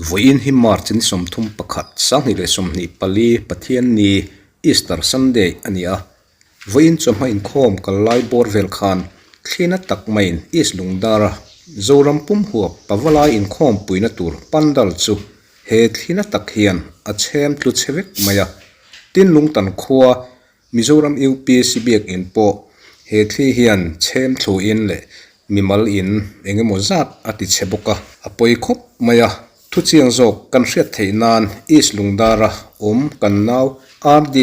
Voin hi marchin som thum pakhat sang hi le som ni pali pathian ni Easter Sunday ania voin chom in khom kalai bor vel khan thlina tak main is lungdara zoram pum huap pawalai in khom puina tur pandal chu he thlina tak hian a chem tlu chhevek maya tin lungtan khuwa Mizoram UPSC biak in po he thli hian chem thlu in le mimal in engemaw zat ati chheboka apoi khop maya thu chiang zok kan hriat theinan is lungdara kan nau RD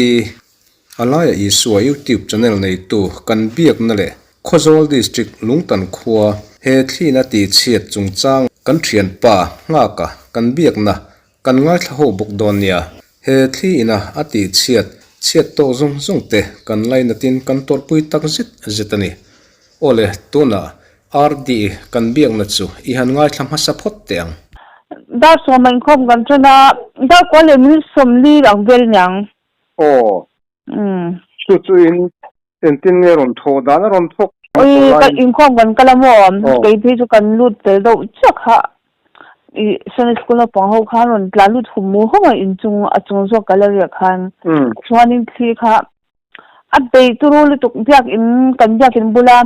alaya isua YouTube channel nei tu kan biak na le Khozol district lungtan khuwa he thlina ti chiat chungchang kan thian pa ngaka kan biak na kan ngai thla ho bok don nia he thli ina ati chiat to zong te kan laina tin kan tor pui tak zit zetani ole tuna RD kan biak na chu I han ngai thlam ha support teang da so man khom kan chana da ko le mi som li ang bel nyang chu in tin ne ron tho da na ron thok oi ka in khom kan kala mo ke phi chu kan lut te do chakha I san school na pang ho khan ron la lut hum mo ho in chung a chung zo kala ya khan chuanin thi kha a be tu ro le tuk biak in kan biak in bula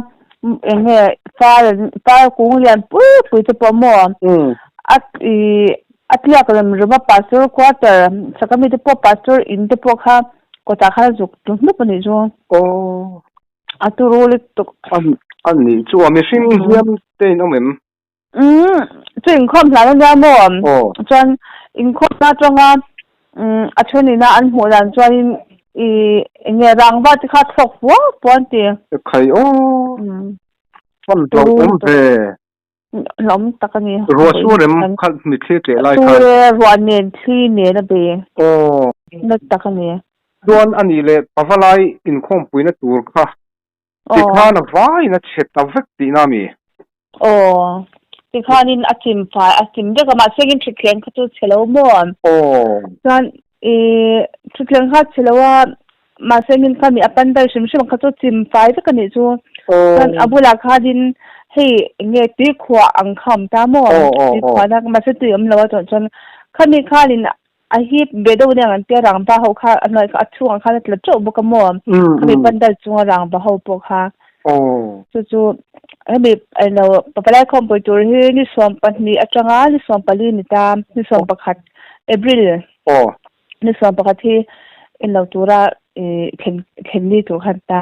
enge fa ku lian pu te po mo atlia kalam ruba pastor quarter sakami te po pastor in te po kha ko ta kha juk tu no pani jo atu role to ani chu ami sing hiam te no mem chen khom la na mo chan in khom na changa achoni na an ho dan chuan nge rangba ti kha thok wo ponti khai pon to pe lom takani ro surem khal mi the te lai kha ron nen thi ne na be na takani don ani le pawalai in khom puina tur kha ti khana vai na cheta vek ti na mi ti khanin achim de ma segin thiklen kha tu chelo mo san thiklen kha chelowa ma segin kha mi apan dai sim kha tu chim fai ta kani chu san abula khadin hey nge ti khwa ang kham ta mo ti khana ma se tu am lawa ton khani khalin a hi bedo ne an te rang ba ho kha anoi ka chu ang kha la cho bo ka mo mi pandal chu rang ba ho po kha chu ami no papalai computer hi ni som pani atanga ni som pali ni ta ni som pakhat April ni som pakhat hi in lautura khen ni to khanta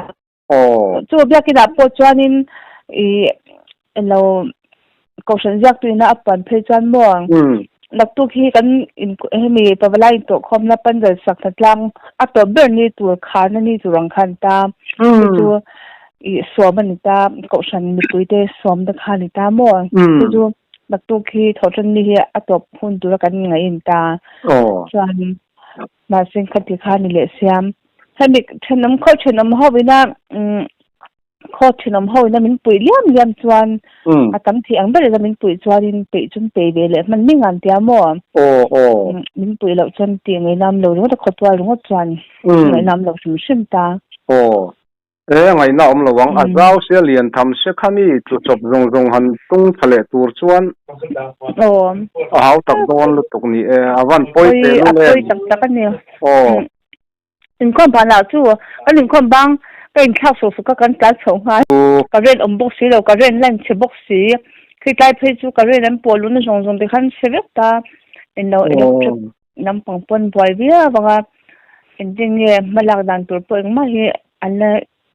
chu bia ki da po chuanin lo kausan jak tu na apan phei chan mo laktu khi kan in hemi pawalai to khom na pandal sakta tlang October ni tur khana ni turang khanta chu somanita kausan ni puite som da khanita mo chu laktu khi thotan ni hi atop phun tur kan ngai in ta chan ma sing khati khani le siam hemi thenam kho thenam hobina kho thenam hoina min pui liam chuan atam thi ang bel min pui chuanin pe chun pe ve le man mi ngan tia mo min pui lo chan ti ngai nam lo ro ta khotwa ro chuan ngai nam lo sim ta ngai na lo wang azau se lian tham se khami chu chop rong han tung thale tur chuan hau tak don lu tuk ni awan poi te lu le poi tak tak ni in kon ba la chu alin kon bang pen kha so ka kan ta chong ha ka ren box si lo ka ren lan che box si khi tai phei chu ka ren an polu na jong de khan se vek ta in lo electric nam pang pon boy bia banga ending ye malak dan tur po ma hi alla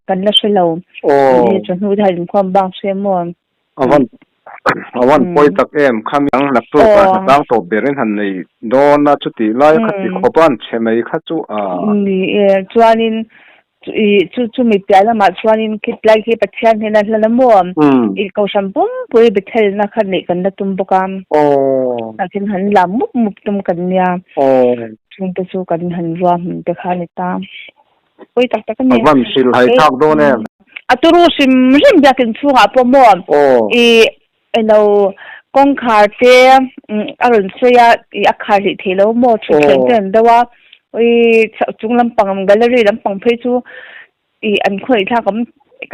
kan la shelo ni chu nu dai kon bang se mo awan poi tak kham yang nak tu ka tang to berin han nei don na chuti lai khati khopan chemei kha chu ni chuanin chu mi piala ma chuanin kit lai ki pathian hena hlana mo I ko shampum pui bethel na khan nei kan na tum bokam akin han lam mup tum kan nya chung te chu kan han ruam te khani ta pui tak tak ni awan sil hai thak do ne aturu sim biakin chunga po mo eno kong kharte arun soya akhari thelo mo thlen dawa oi chunglam pangam gallery lam pangphei chu an khoi tha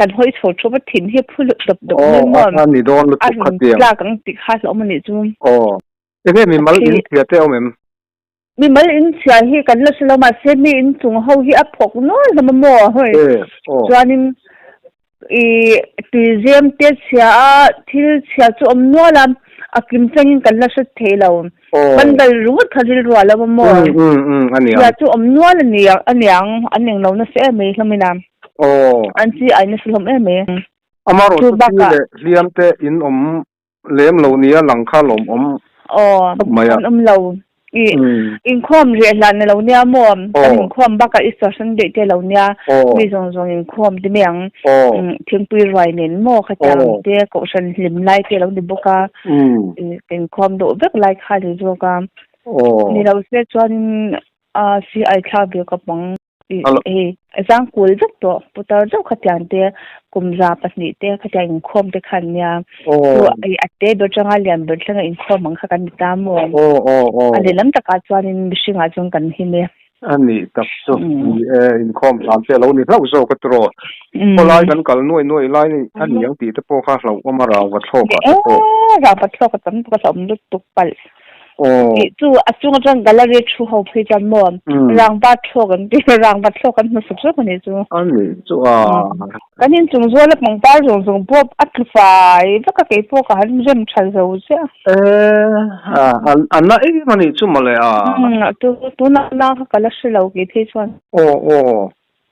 กันห้อยโฉดชบถิ่นเฮียพูดดบนี่มอนอันนี้โดนลุกขัดเตียงลากังติขาดแล้วมันนี่จุ่มยังไงมีมัลอินเสียเต้าเหม็มมีมัลอินเสียเฮียกันแล้วเรามาเซมีอินจุงเฮาเฮียพกน้อยจะมาหม้อเฮ้ยจวนนี้ตีเจียมเตี้ยเสียที่เสียจุ่มนัวลำกิมจังกันแล้วสุดเทเรามันได้รู้ทันทีรัวแล้วมันหม้ออันนี้เสียจุ่มนัวอันนี้เราเนี่ยเสียไม่ทำไม่นำอันที่ไอ้นี่สลมเมย์อามารู้สึกเลี้ยงเตอินเลี้ยงเราเนี่ยหลังคาลมไม่อะเราอินคอมเรียนหลังเราเนี่ยมั่วอันอินคอมบักกับอิสระสันเดตเราเนี่ยมีส่งอินคอมที่เมียงเทียงปีไรเน้นมั่วขจังเตี้ยก็ฉันลิมไล่เตี้ยเราดิบุกาอินคอมโดเบิกไล่ขาดดิบุกานี่เราเสียจวนซีไอคลาเบียกับมังจังกูจักตัวปุตตาเจ้าขจังเตี้ยกุมราปัสนิเตี้ยขจังอินคอมเตี้ยขันเนี่ยตัวไออัดเตี้ยโดยจังอาเลียนโดยจังอินคอมมังขกันตามมั่วอันนี้ลำตะการจวนบิชิงอาจงกันหิมะอันนี้ตับสุอินคอมตามเตี้ยเรานี่เราโซกตัวพอไล่กันกันหน่วยไล่นี่อันนี้ยังตีตะโปข้าเราก็มาเราวัดโชกันเราวัดโชกันตั้งผสมดุตุกปัลจู่จุงจังกันแล้วเรียกชูเขาพิจารณารางบัดโชกันที่รางบัดโชกันมันสุดๆคนนี้จู่อันนี้จู่กันนี่จุงจู่แล้วมองป้าจุงพวกอัดไฟแล้วก็เก็บพวกหันเริ่มชันเสียวเสียอันนั้นมันนี่จู่มาเลยตัวน่ากันแล้วสิเราเกี่ยที่ชวน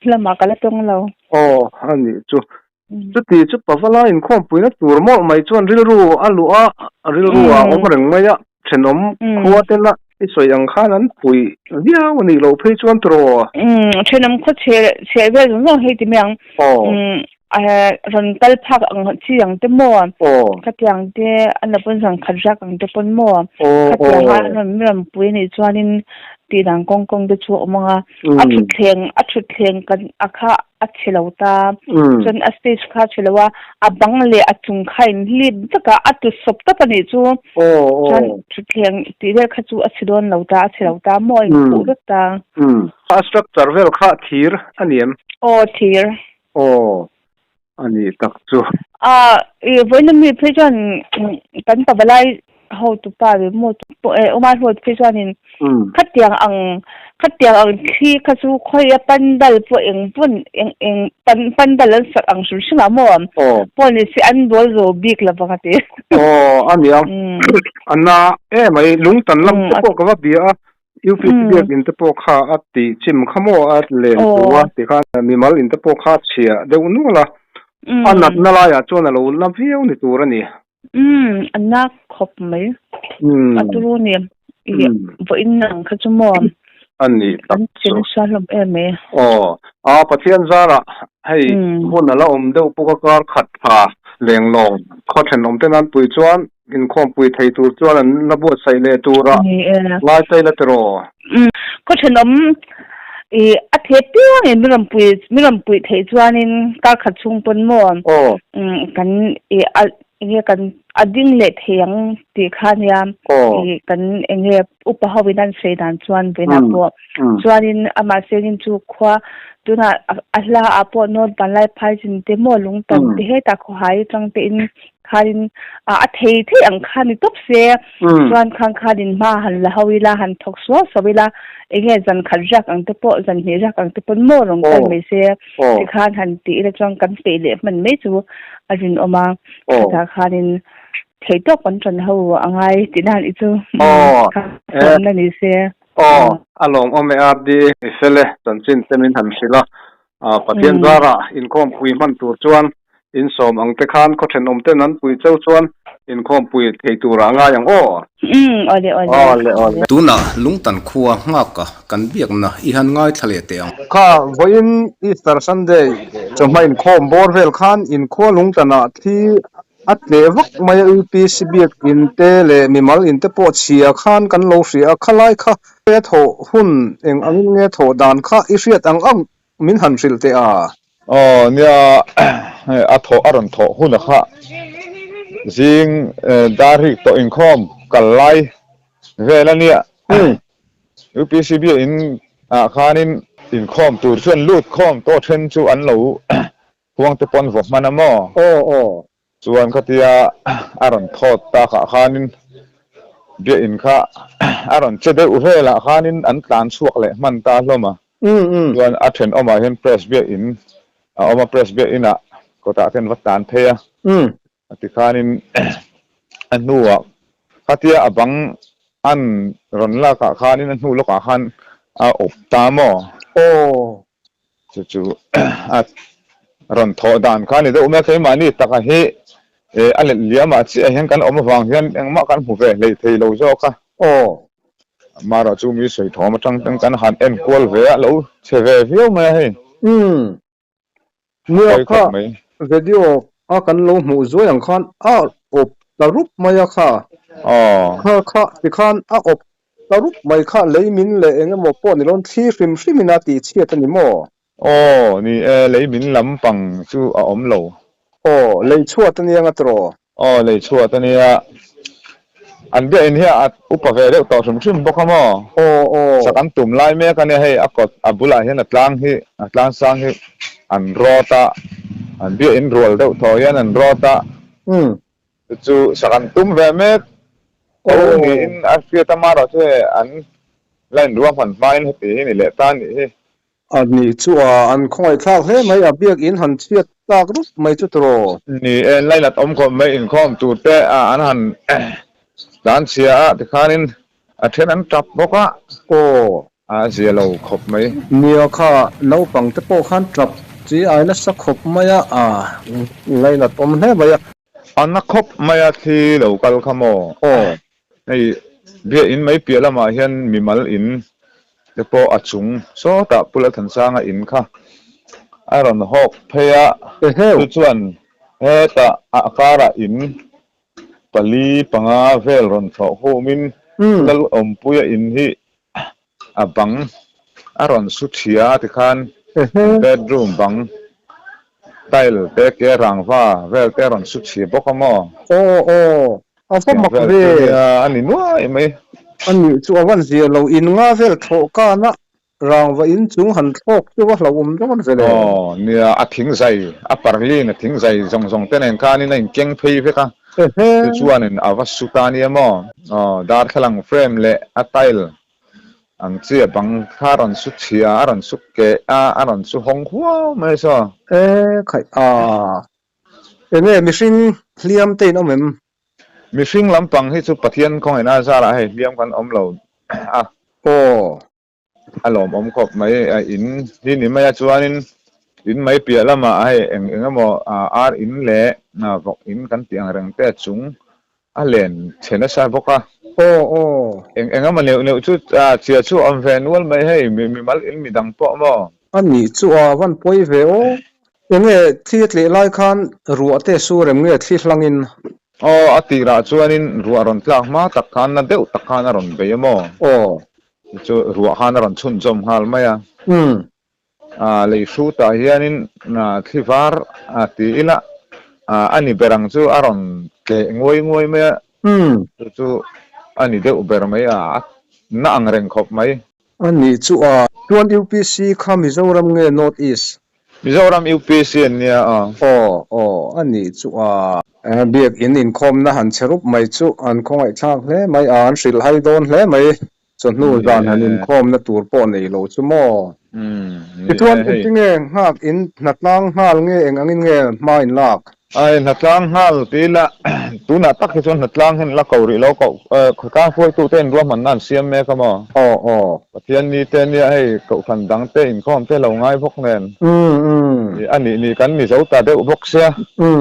แล้วมากันแล้วตรงเราอันนี้จู่ตีจู่ปะว่าอินคอมปุยนัดตัวมั่วไม่ชวนริลรู้อันรู้ริลรู้โอ้ก็เรื่องไม่ยะเช่นขวดเต็มละไอ้สวยยังข้านั้นปุยเดี๋ยววันนี้เราเพื่อชวนตัวเช่นขวดเชื่อเรื่องเราให้ที่เมืองรันตัลพักที่ยังเต็มมั่วขัดยังเดียอันนั้นเป็นสังขัดรักอันนั้นเป็นมั่วขัดยังเราไม่รำปุยในชวนนี้ตีดังกงเดือดชัวมังอัดชุดเทียงกันอัดเชลวตาจนอัสเตชข้าเชลว่าบังเลยอัดจุงไข่ลิบตะกะอัดตุศพตะปนิจูจนชุดเทียงตีเรียกข้าจูอัดเชลวนลวตามอยปูรตาอัสตรักเจอร์เวลข้าทีร์อันนี้ทีร์อันนี้ตักจูวันนี้มีเพื่อนกันปะบลายhow to pa be mo umar hot pe chuanin khatiang ang thi khachu khoya pandal po eng pandal an sak ang sul sima mo policy an bol ro big la bakate ania anna mai lung tan lam po ka bia UPC in the po kha ati chim khamo at le wa ti kha mi mal in the po kha chia de unu la anat na la ya chona lo na viu ni turani anak khop mai aturu ni vo innang khachumo ani chin salom eme pathian zara hei hon ala deuh puka kar khat pha lenglong khothen tenan pui chuan in khom pui thei tur chuan an na bu sai le tura lai sai la tro khothen a the piang in miram pui thei chuan in ka khachung pon mo kan kan ading le theyang ti khania kan enge upahawinan sedan chuan bena po chuanin ama sengin chu khwa tuna ahla apo not banlai phaisin te mo lung tam te he ta kho hai tang te in kharin a thei ang khani top se chuan khang kharin ma han la hawila han thok so sobila enge jan kharjak ang te po jan he jak ang te pon mo rong kan me se ti khan han ti le chang kan pe le man me chu ajin oma ta kharin thei to kon tron ho angai tinan ichu na ni se along ome abdi isele tanchin temin hamsila pathian zara inkom pui man tur chuan in som ang te khan ko then om te nan pui chau chuan inkom pui thei tur anga yang ole tuna lungtan khuwa ngaka kan biak na I han ngai thale te ang kha voin Easter Sunday choma inkom borvel khan in kho lungtana thi at levak maya UPC biak in te le mimal in te po chia khan kan lo ria khalai kha pe tho hun eng angin nge tho dan kha I riat ang min han ril te nia a tho aron tho hun kha jing darik to inkhom kalai velania UPC biak in khanin inkhom tur chuan lut khom to then chu an lo huang te pon vo mana mo chuan khatia aron thot ta kha khanin bia in kha aron chede u hela khanin an tlan chuak le man ta hloma chuan a then oma hen press bia in oma press bia in a kota ten vatan thea ati khanin anuwa khatia abang an ron la ka khanin anu lo ka khan a op ta mo chu a ron tho dan khani de ume khai mani taka he ale liama chi a hen kan om wang hian engma kan hu ve lei thei lo zo kha mara chu mi sei thom tang tang kan han en kol ve a lo che ve viu me he nia kha video a kan lo mu zo yang khan a op tarup maya kha kha ti khan a op tarup mai kha leimin le engemaw pawh ni lon thri hrimina ti chiat ani mo ni lei min lampang chu a om lo lei chuat ani anga tro lei chuat ani a an bia in hia at upa ve reuh taw hrim hrim bawk mo sakan tum lai me kan he akot abula hian atlang sang hi an rota an bia in rol deuh thaw hian an rota chu sakan tum ve me ni in afia tamara che an lain ruam han main heti ni le tan ni hi ani chu an khoi thak he mai a biak in han chiat tak ru mai chu tro ni lain at om ko mai in khom tu te an han dan sia te khanin a then an tap boka a zia lo khop mai nia kha no pang te po khan trap chi ai na sa khop maya lain at om he baya an na khop maya thi lo kal khamo ei bia in mai pia lama hian mimal in te po achung so ta pula than sanga in kha aron hok pheya chu chuan he ta akara in pali panga vel ron tho homin dal om puya in hi abang aron suthia ti khan bedroom bang tile te ke rangwa vel te ron suthia bokamo a fa mak ve ani nuai mai ani chu awan zia lo in nga vel tho ka na rangwa in chung han thok chu wa lo dong vele nia a thing zai a parli na thing zai zong ten en kha ni na in keng phei ve ka chuan in awas sutani mo dar khalang frame le a tile ang chia bang kharon su chia aron su ke aron su hong huo mai so khai ene mihring hliam te no mem mihring lampang hi chu pathian khong ina zara hei hliam kan om lo alom om khop mai in hi ni mai chuanin in mai pia lama ai engemaw ar in le na vok in kan tiang reng te chung a len thena sa boka engemaw neu chu chia chu am ven wal mai hei mi mal in mi dang po mo ani chu wan poi ve enge thiat le lai khan ruate su rem nge thi hlangin atira chuanin ruaron tlak ma tak khan na deuh tak khan aron be mo chu ruwa khan aron chun jom hal maya lei su ta hianin na thivar ati ila ani berang chu aron ke ngoi me chu ani deuh ber mai na ang reng khop mai ani chu tuan UPC kha Mizoram nge North East Mizoram UPC nia ani chu biak in khom na han cherup mai chu an khongai thak hle mai an sil hai don hle mai chonu zan han in khom na tur po nei lo chu mo tuan tinge hak in natlang hal nge engangin nge ma in lak ai natlang hal tila tuna tak hi chon natlang hen la kauri lo ko ka foi tu ten ro man nan siam me ka mo pathian ni ten ni hei ko khan dang te in khom te lo ngai bok nen ani ni kan ni zo ta de bok sia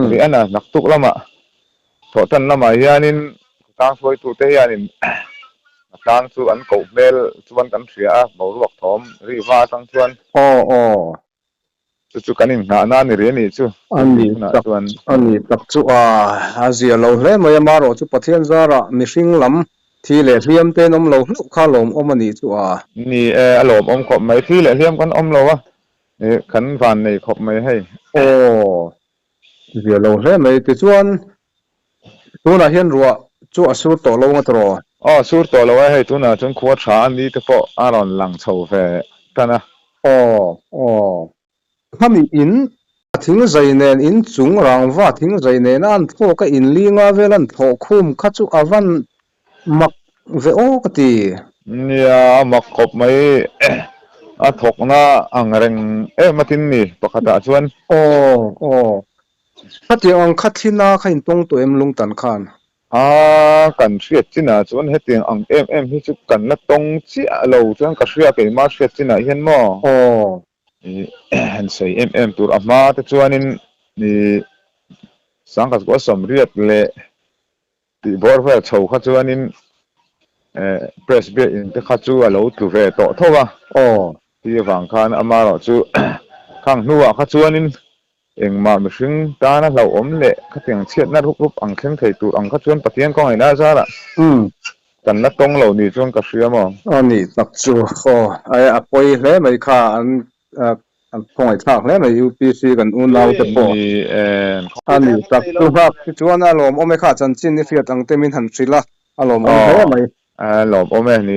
ri ana nak tuk lama tho tan lama hianin ka foi tu te hianin natlang chu an ko mel chuan kan thria mo ruak thom ri wa tang chuan chu kanin na ni re ni chu ani tak chu azia lo hle mai maro chu pathian zara mihring lam thi le hliam te nom lo kha lom omani chu ni alom om khop mai thi le hliam kan om lo khan van nei khop mai hei zia lo hle mai ti chuan tuna hian ruwa chu asur to lo ngatro sur to lo hei tuna chun khuwa tha an ni te po aron lang chho ve tana khami in thing zai nen in chung rangwa thing zai nen an tho ka in linga velan tho khum kha chu avan mak ve o ka ti nia mak khop mai a thok na ang reng matin ni pakata chuan o khati ang khathina khain tong to em lung tan khan kan hriat china chuan hetiang ang em hi chu kan na tong chia lo chuan ka hria ke ma hriat china hian mo han sei tur ama te chuanin ni sangkas ko som riat le ti bor fa chho kha chuanin press be in te kha chu alo tu ve to thowa ti wang khan ama ro chu khang nuwa kha chuanin engma mihring tana lo om le khatiang chiat na rup ang khen thei tur ang kha chuan pathian ko ina zara kan na tong lo ni chuan ka hria mo ani tak chu ai apoi hle mai kha an phong thak hle mai UPC kan un lau te po ani tak chu hak chuan alom ome kha chan chin ni fiat ang temin han thrila alom ome mai lom ome ni